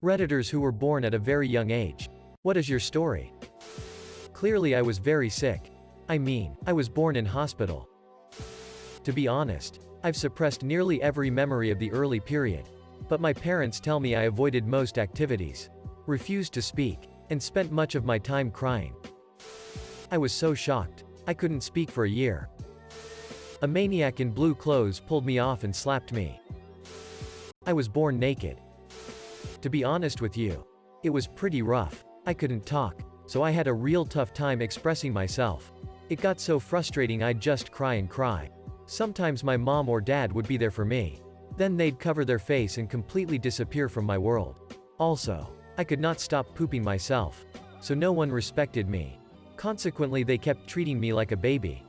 Redditors who were born at a very young age. What is your story? Clearly I was very sick. I was born in hospital. To be honest, I've suppressed nearly every memory of the early period. But my parents tell me I avoided most activities, refused to speak, and spent much of my time crying. I was so shocked, I couldn't speak for a year. A maniac in blue clothes pulled me off and slapped me. I was born naked. To be honest with you, it was pretty rough. I couldn't talk, so I had a real tough time expressing myself. It got so frustrating I'd just cry and cry. Sometimes my mom or dad would be there for me. Then they'd cover their face and completely disappear from my world. Also, I could not stop pooping myself, so no one respected me. Consequently, they kept treating me like a baby.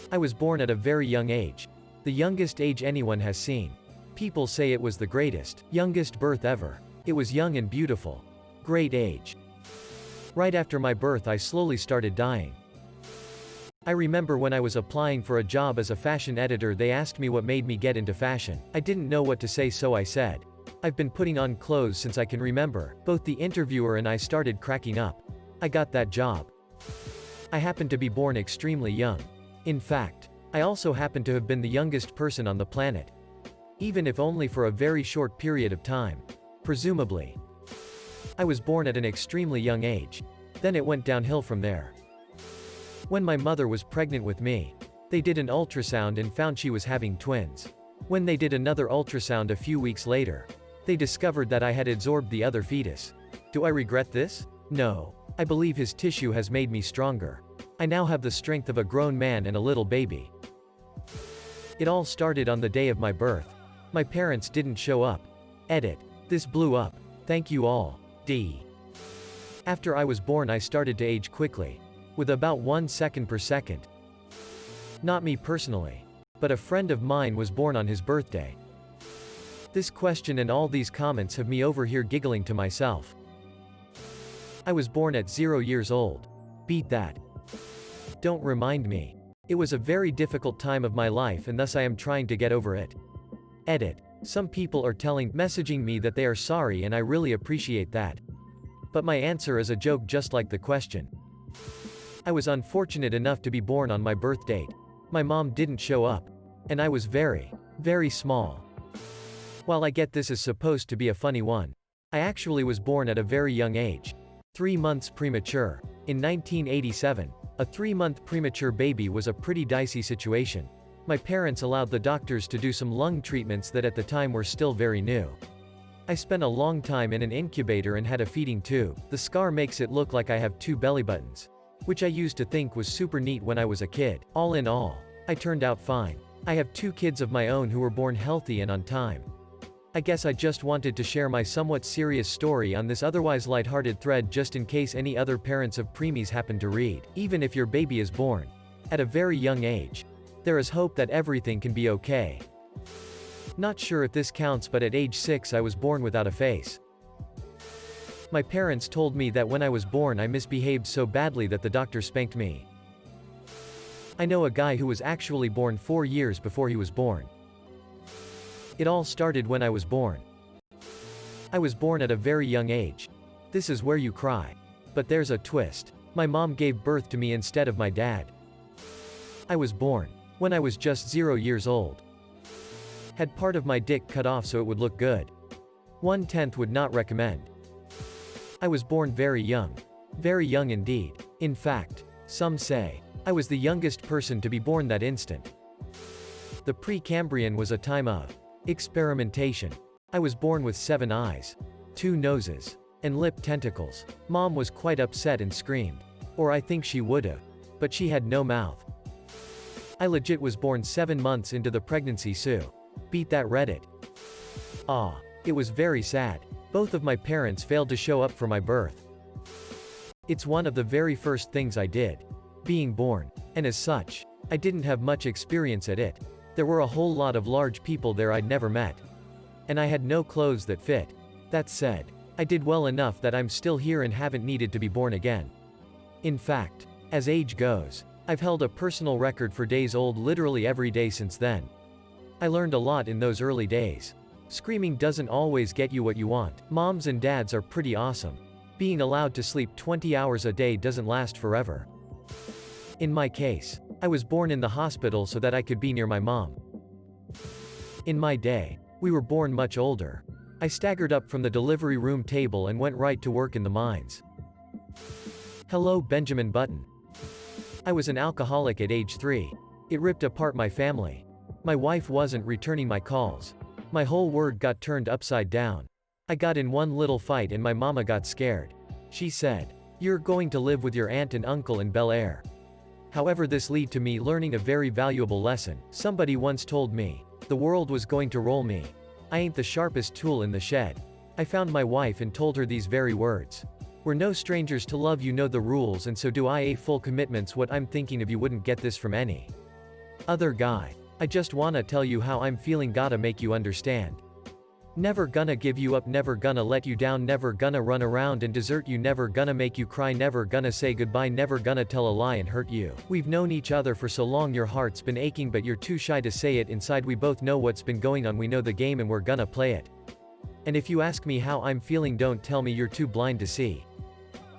I was born at a very young age. The youngest age anyone has seen. People say it was the greatest, youngest birth ever. It was young and beautiful. Great age. Right after my birth I slowly started dying. I remember when I was applying for a job as a fashion editor, they asked me what made me get into fashion. I didn't know what to say, so I said, "I've been putting on clothes since I can remember." Both the interviewer and I started cracking up. I got that job. I happened to be born extremely young. In fact, I also happen to have been the youngest person on the planet. Even if only for a very short period of time. Presumably. I was born at an extremely young age. Then it went downhill from there. When my mother was pregnant with me, they did an ultrasound and found she was having twins. When they did another ultrasound a few weeks later, they discovered that I had absorbed the other fetus. Do I regret this? No. I believe his tissue has made me stronger. I now have the strength of a grown man and a little baby. It all started on the day of my birth. My parents didn't show up. Edit. This blew up. Thank you all. D. After I was born I started to age quickly. With about 1 second per second. Not me personally. But a friend of mine was born on his birthday. This question and all these comments have me over here giggling to myself. I was born at 0 years old. Beat that. Don't remind me. It was a very difficult time of my life and thus I am trying to get over it. Edit. Some people are messaging me that they are sorry and I really appreciate that. But my answer is a joke just like the question. I was unfortunate enough to be born on my birth date. My mom didn't show up. And I was very, very small. While I get this is supposed to be a funny one, I actually was born at a very young age. 3 months premature. In 1987, a 3-month premature baby was a pretty dicey situation. My parents allowed the doctors to do some lung treatments that at the time were still very new. I spent a long time in an incubator and had a feeding tube. The scar makes it look like I have 2 belly buttons, which I used to think was super neat when I was a kid. All in all, I turned out fine. I have 2 kids of my own who were born healthy and on time. I guess I just wanted to share my somewhat serious story on this otherwise lighthearted thread just in case any other parents of preemies happen to read. Even if your baby is born at a very young age, there is hope that everything can be okay. Not sure if this counts, but at age 6 I was born without a face. My parents told me that when I was born I misbehaved so badly that the doctor spanked me. I know a guy who was actually born 4 years before he was born. It all started when I was born. I was born at a very young age. This is where you cry. But there's a twist. My mom gave birth to me instead of my dad. I was born when I was just 0 years old. Had part of my dick cut off so it would look good. 1/10 would not recommend. I was born very young. Very young indeed. In fact, some say I was the youngest person to be born that instant. The Precambrian was a time of experimentation. I was born with 7 eyes, 2 noses, and lip tentacles. Mom was quite upset and screamed. Or I think she would've. But she had no mouth. I legit was born 7 months into the pregnancy, Sue. Beat that Reddit. It was very sad. Both of my parents failed to show up for my birth. It's one of the very first things I did. Being born. And as such, I didn't have much experience at it. There were a whole lot of large people there I'd never met. And I had no clothes that fit. That said, I did well enough that I'm still here and haven't needed to be born again. In fact, as age goes, I've held a personal record for days old literally every day since then. I learned a lot in those early days. Screaming doesn't always get you what you want. Moms and dads are pretty awesome. Being allowed to sleep 20 hours a day doesn't last forever. In my case, I was born in the hospital so that I could be near my mom. In my day, we were born much older. I staggered up from the delivery room table and went right to work in the mines. Hello, Benjamin Button. I was an alcoholic at age 3. It ripped apart my family. My wife wasn't returning my calls. My whole world got turned upside down. I got in one little fight and my mama got scared. She said, "You're going to live with your aunt and uncle in Bel Air." However, this led to me learning a very valuable lesson. Somebody once told me, the world was going to roll me. I ain't the sharpest tool in the shed. I found my wife and told her these very words. We're no strangers to love, you know the rules, and so do I. A full commitment's what I'm thinking of. You wouldn't get this from any other guy. I just wanna tell you how I'm feeling, gotta make you understand. Never gonna give you up, never gonna let you down, never gonna run around and desert you, never gonna make you cry, never gonna say goodbye, never gonna tell a lie and hurt you. We've known each other for so long, your heart's been aching but you're too shy to say it. Inside we both know what's been going on, we know the game and we're gonna play it. And if you ask me how I'm feeling, don't tell me, you're too blind to see.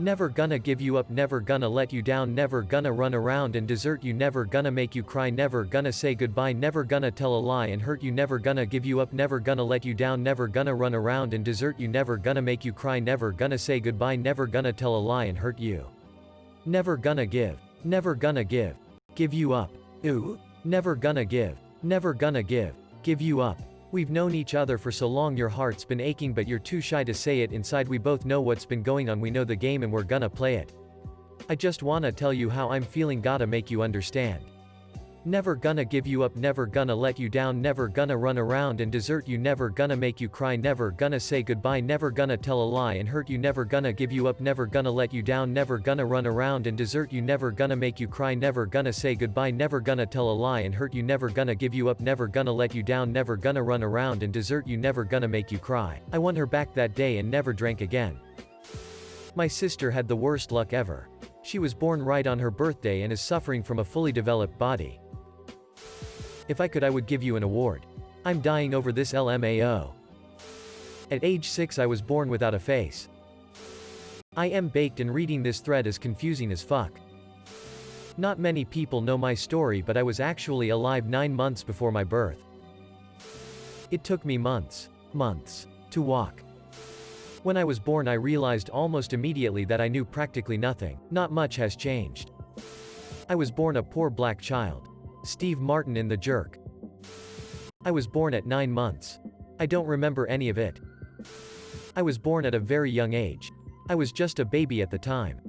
Never gonna give you up, never gonna let you down, never gonna run around and desert you, never gonna make you cry, never gonna say goodbye, never gonna tell a lie and hurt you, never gonna give you up, never gonna let you down, never gonna run around and desert you, never gonna make you cry, never gonna say goodbye, never gonna tell a lie and hurt you. Never gonna give you up. Ooh, never gonna give you up. We've known each other for so long, your heart's been aching but you're too shy to say it. Inside we both know what's been going on, we know the game and we're gonna play it. I just wanna tell you how I'm feeling, gotta make you understand. Never gonna give you up, never gonna let you down, never gonna run around and desert you, never gonna make you cry, never gonna say goodbye, never gonna tell a lie and hurt you, never gonna give you up, never gonna let you down, never gonna run around and desert you, never gonna make you cry, never gonna say goodbye, never gonna tell a lie and hurt you, never gonna give you up, never gonna let you down, never gonna run around and desert you, never gonna make you cry. I won her back that day and never drank again. My sister had the worst luck ever. She was born right on her birthday and is suffering from a fully developed body. If I could, I would give you an award. I'm dying over this LMAO. At age 6 I was born without a face. I am baked and reading this thread is confusing as fuck. Not many people know my story, but I was actually alive 9 months before my birth. It took me months to walk. When I was born I realized almost immediately that I knew practically nothing. Not much has changed. I was born a poor black child. Steve Martin in The Jerk. I was born at 9 months. I don't remember any of it. I was born at a very young age. I was just a baby at the time.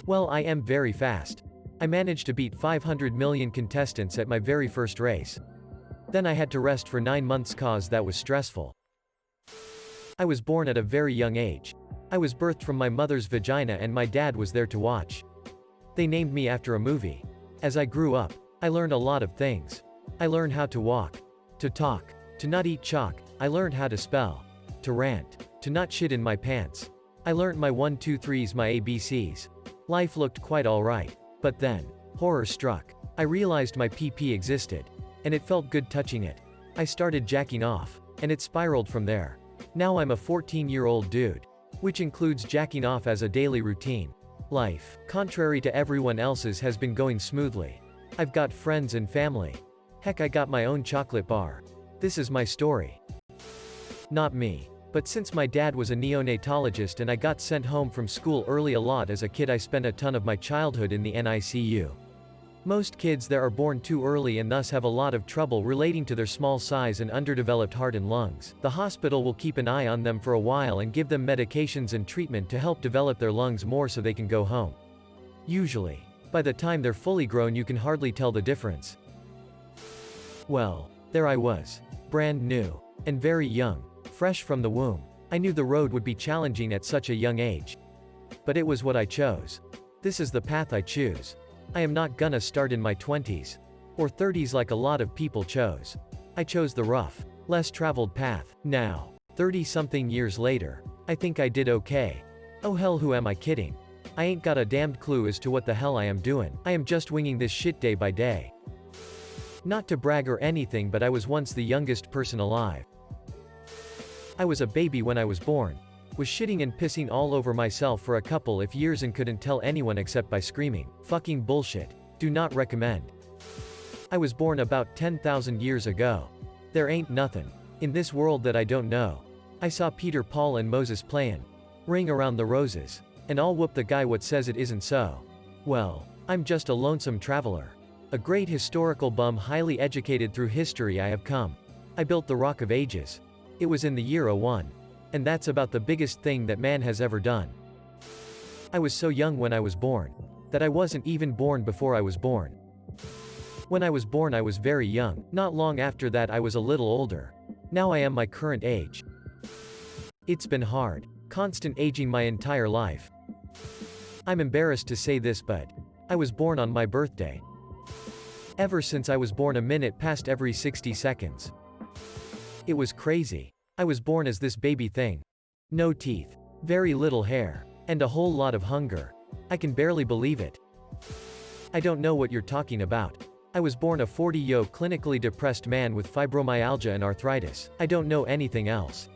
Well, I am very fast. I managed to beat 500 million contestants at my very first race. Then I had to rest for 9 months cause that was stressful. I was born at a very young age. I was birthed from my mother's vagina and my dad was there to watch. They named me after a movie. As I grew up, I learned a lot of things. I learned how to walk, to talk, to not eat chalk. I learned how to spell, to rant, to not shit in my pants. I learned my 1 2 3s, my ABCs. Life looked quite alright. But then, horror struck. I realized my PP existed. And it felt good touching it. I started jacking off. And it spiraled from there. Now I'm a 14-year-old dude. Which includes jacking off as a daily routine. Life, contrary to everyone else's, has been going smoothly. I've got friends and family. Heck, I got my own chocolate bar. This is my story. Not me. But since my dad was a neonatologist and I got sent home from school early a lot as a kid, I spent a ton of my childhood in the NICU. Most kids there are born too early and thus have a lot of trouble relating to their small size and underdeveloped heart and lungs. The hospital will keep an eye on them for a while and give them medications and treatment to help develop their lungs more so they can go home. Usually, by the time they're fully grown, you can hardly tell the difference. Well, there I was. Brand new. And very young. Fresh from the womb. I knew the road would be challenging at such a young age. But it was what I chose. This is the path I choose. I am not gonna start in my 20s. Or 30s like a lot of people chose. I chose the rough, less traveled path. Now, 30-something years later, I think I did okay. Oh hell, who am I kidding? I ain't got a damned clue as to what the hell I am doing. I am just winging this shit day by day. Not to brag or anything, but I was once the youngest person alive. I was a baby when I was born. Was shitting and pissing all over myself for a couple of years and couldn't tell anyone except by screaming. Fucking bullshit. Do not recommend. I was born about 10,000 years ago. There ain't nothing in this world that I don't know. I saw Peter, Paul and Moses playin' Ring Around the Roses. And I'll whoop the guy what says it isn't so. Well, I'm just a lonesome traveler. A great historical bum, highly educated through history I have come. I built the Rock of Ages. It was in the year 01. And that's about the biggest thing that man has ever done. I was so young when I was born that I wasn't even born before I was born. When I was born I was very young, not long after that I was a little older. Now I am my current age. It's been hard. Constant aging my entire life. I'm embarrassed to say this, but I was born on my birthday. Ever since I was born, a minute passed every 60 seconds. It was crazy. I was born as this baby thing. No teeth, very little hair, and a whole lot of hunger. I can barely believe it. I don't know what you're talking about. I was born a 40-year-old clinically depressed man with fibromyalgia and arthritis. I don't know anything else.